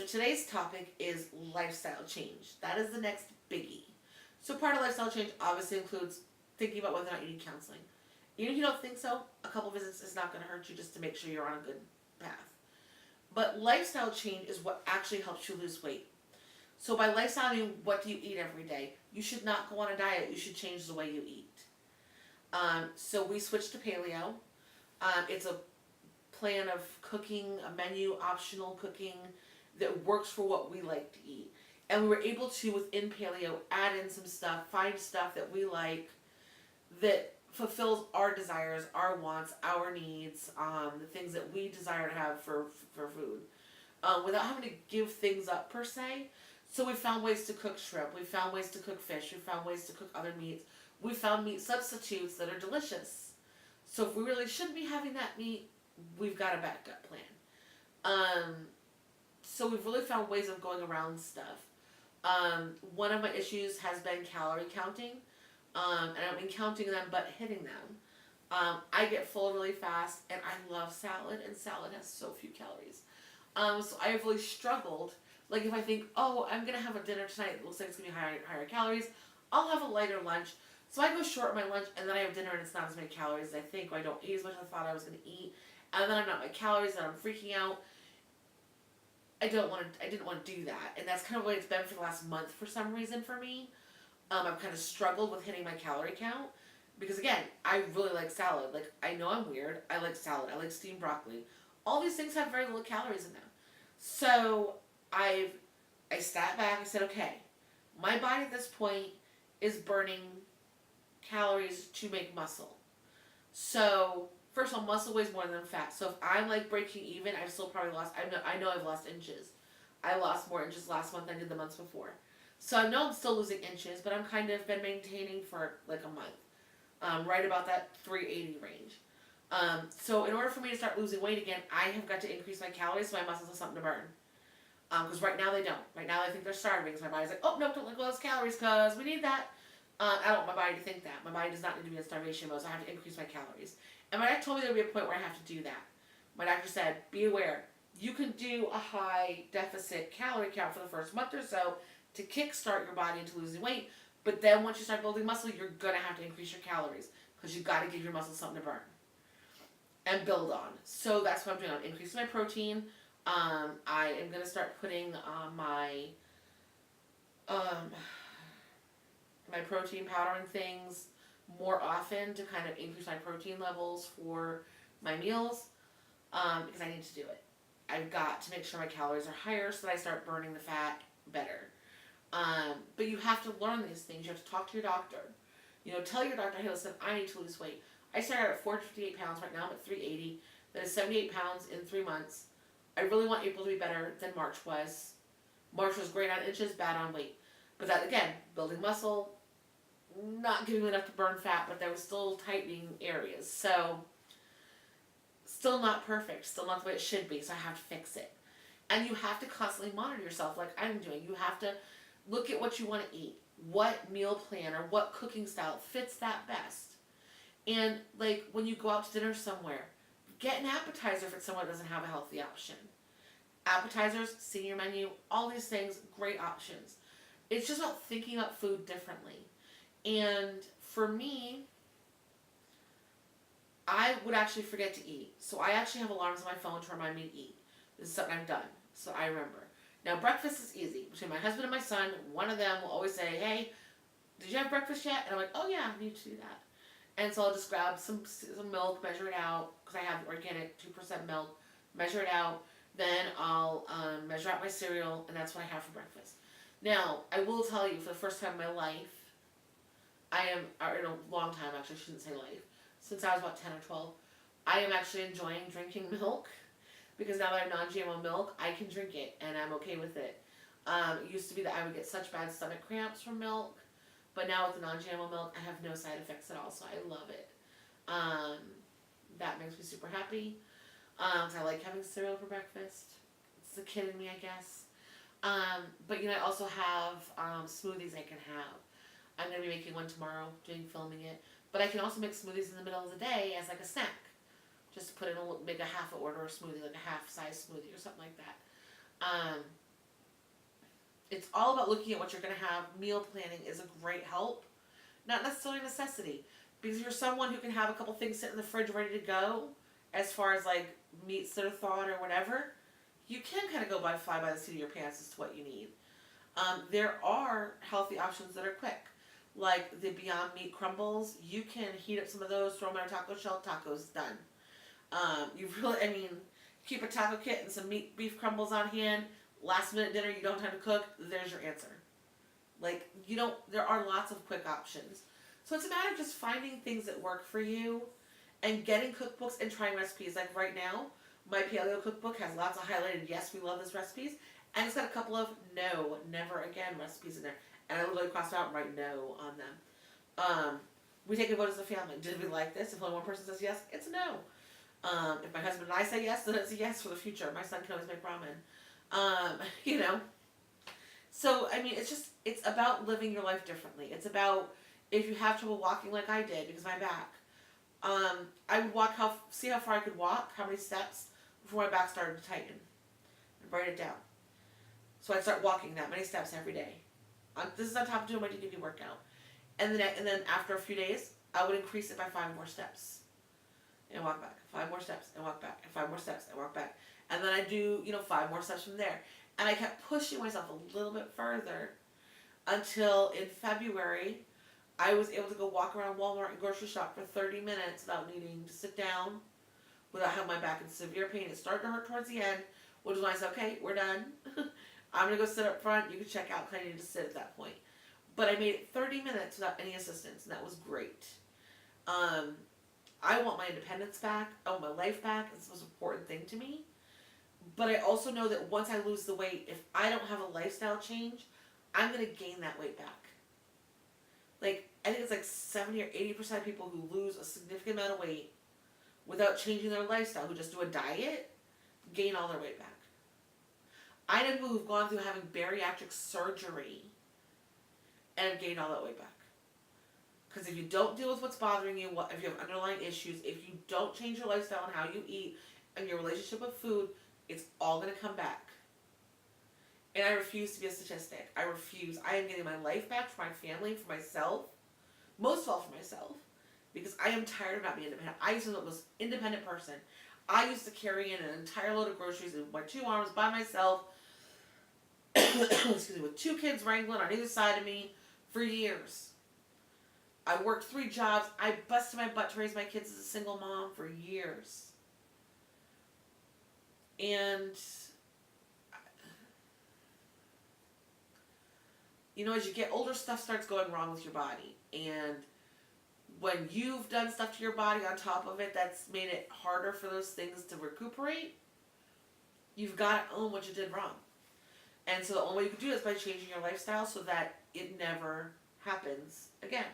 today's topic is lifestyle change. That is the next biggie. So part of lifestyle change obviously includes thinking about whether or not you need counseling. Even if you don't think so, a couple visits is not going to hurt you just to make sure you're on a good path. But lifestyle change is what actually helps you lose weight. So by lifestyle, I mean what do you eat every day? You should not go on a diet. You should change the way you eat. So we switched to paleo. It's a plan of cooking, a menu, optional cooking that works for what we like to eat. And we were able to, within paleo, add in some stuff, find stuff that we like that fulfills our desires, our wants, our needs, the things that we desire to have for food, without having to give things up per se. So we found ways to cook shrimp, we found ways to cook fish, we found ways to cook other meats. We found meat substitutes that are delicious. So if we really shouldn't be having that meat, we've got a backup plan. So we've really found ways of going around stuff. One of my issues has been calorie counting. And I don't mean counting them, but hitting them. I get full really fast, and I love salad, and salad has so few calories. So I've really struggled. Like if I think, oh, I'm gonna have a dinner tonight, it looks like it's gonna be higher calories, I'll have a lighter lunch. So I go short my lunch, and then I have dinner, and it's not as many calories as I think, or I don't eat as much as I thought I was gonna eat, and then I'm not my calories, and I'm freaking out. I didn't want to do that, and that's kind of what it's been for the last month for some reason for me. I've kind of struggled with hitting my calorie count because again, I really like salad. Like I know I'm weird. I like salad. I like steamed broccoli. All these things have very little calories in them. So I sat back. I said, okay, my body at this point is burning calories to make muscle. So first of all, muscle weighs more than fat. So if I'm like breaking even, I've still probably lost. I know I've lost inches. I lost more inches last month than I did the months before. So I know I'm still losing inches, but I'm kind of been maintaining for like a month, right about that 380 range. So in order for me to start losing weight again, I have got to increase my calories so my muscles have something to burn. Because right now they don't. Right now I think they're starving. So my body's like, oh no, don't let go of those calories because we need that. I don't want my body to think that. My body does not need to be in starvation mode, so I have to increase my calories. And my doctor told me there would be a point where I have to do that. My doctor said, be aware, you can do a high deficit calorie count for the first month or so to kickstart your body into losing weight, but then once you start building muscle, you're going to have to increase your calories because you've got to give your muscles something to burn and build on. So that's what I'm doing. I'm increasing my protein. I am going to start putting my protein powder and things more often to kind of increase my protein levels for my meals because I need to do it. I've got to make sure my calories are higher so that I start burning the fat better. But you have to learn these things. You have to talk to your doctor. You know, tell your doctor, hey, listen, I need to lose weight. I started at 458 pounds. Right now I'm at 380. That is 78 pounds in 3 months. I really want April to be better than March was. March was great on inches, bad on weight. But that, again, building muscle, not giving me enough to burn fat, but there was still tightening areas. So, still not perfect. Still not the way it should be. So I have to fix it. And you have to constantly monitor yourself like I'm doing. You have to look at what you want to eat, what meal plan or what cooking style fits that best. And like when you go out to dinner somewhere, get an appetizer if it's someone that doesn't have a healthy option. Appetizers, senior menu, all these things, great options. It's just about thinking about food differently. And for me, I would actually forget to eat. So I actually have alarms on my phone to remind me to eat. This is something I've done, so I remember. Now, breakfast is easy. Between my husband and my son, one of them will always say, hey, did you have breakfast yet? And I'm like, oh yeah, I need to do that. And so I'll just grab some milk, measure it out, because I have organic 2% milk, measure it out. Then I'll measure out my cereal, and that's what I have for breakfast. Now, I will tell you, for the first time in my life, or in a long time actually, I shouldn't say life, since I was about 10 or 12, I am actually enjoying drinking milk. Because now that I have non-GMO milk, I can drink it, and I'm okay with it. It used to be that I would get such bad stomach cramps from milk, but now with the non-GMO milk, I have no side effects at all, so I love it. That makes me super happy. I like having cereal for breakfast. It's the kid in me, I guess. But I also have smoothies I can have. I'm going to be making one tomorrow, filming it. But I can also make smoothies in the middle of the day as like a snack. Just put in make a half order smoothie, like a half size smoothie or something like that. It's all about looking at what you're going to have. Meal planning is a great help, not necessarily a necessity, because if you're someone who can have a couple things sit in the fridge ready to go, as far as like meats that are thawed or whatever, you can kind of go by fly by the seat of your pants as to what you need. There are healthy options that are quick, like the Beyond Meat crumbles. You can heat up some of those, throw them in a taco shell, tacos done. You really, I mean, keep a taco kit and some beef crumbles on hand. Last minute dinner, you don't have time to cook. There's your answer. Like you don't. There are lots of quick options. So it's a matter of just finding things that work for you, and getting cookbooks and trying recipes. Like right now, my paleo cookbook has lots of highlighted yes, we love this recipes, and it's got a couple of no, never again recipes in there. And I literally crossed out and write no on them. We take a vote as a family. Did we like this? If only one person says yes, it's a no. If my husband and I say yes, then it's a yes for the future. My son can always make ramen. You know. So I mean, it's about living your life differently. It's about if you have trouble walking like I did because of my back. I would see how far I could walk, how many steps before my back started to tighten, and write it down. So I'd start walking that many steps every day. This is on top of doing my DDP workout, and then after a few days, I would increase it by 5 more steps, and walk back. 5 more steps and walk back, and 5 more steps and walk back, and then I do 5 more steps from there, and I kept pushing myself a little bit further, until in February, I was able to go walk around Walmart and grocery shop for 30 minutes without needing to sit down, without having my back in severe pain. It started to hurt towards the end, which is when I said, okay, we're done. I'm going to go sit up front. You can check out because I needed to sit at that point. But I made it 30 minutes without any assistance, and that was great. I want my independence back. I want my life back. It's the most important thing to me. But I also know that once I lose the weight, if I don't have a lifestyle change, I'm going to gain that weight back. Like, I think it's like 70 or 80% of people who lose a significant amount of weight without changing their lifestyle, who just do a diet, gain all their weight back. I know people who've gone through having bariatric surgery and have gained all that weight back. Because if you don't deal with what's bothering you, if you have underlying issues, if you don't change your lifestyle and how you eat and your relationship with food, it's all going to come back. And I refuse to be a statistic. I refuse. I am getting my life back for my family, for myself. Most of all for myself. Because I am tired of not being independent. I used to be the most independent person. I used to carry in an entire load of groceries in my 2 arms by myself. Excuse me, with 2 kids wrangling on either side of me for years. I worked 3 jobs. I busted my butt to raise my kids as a single mom for years. And as you get older, stuff starts going wrong with your body. And when you've done stuff to your body on top of it that's made it harder for those things to recuperate, you've got to own what you did wrong. And so the only way you can do it is by changing your lifestyle so that it never happens again.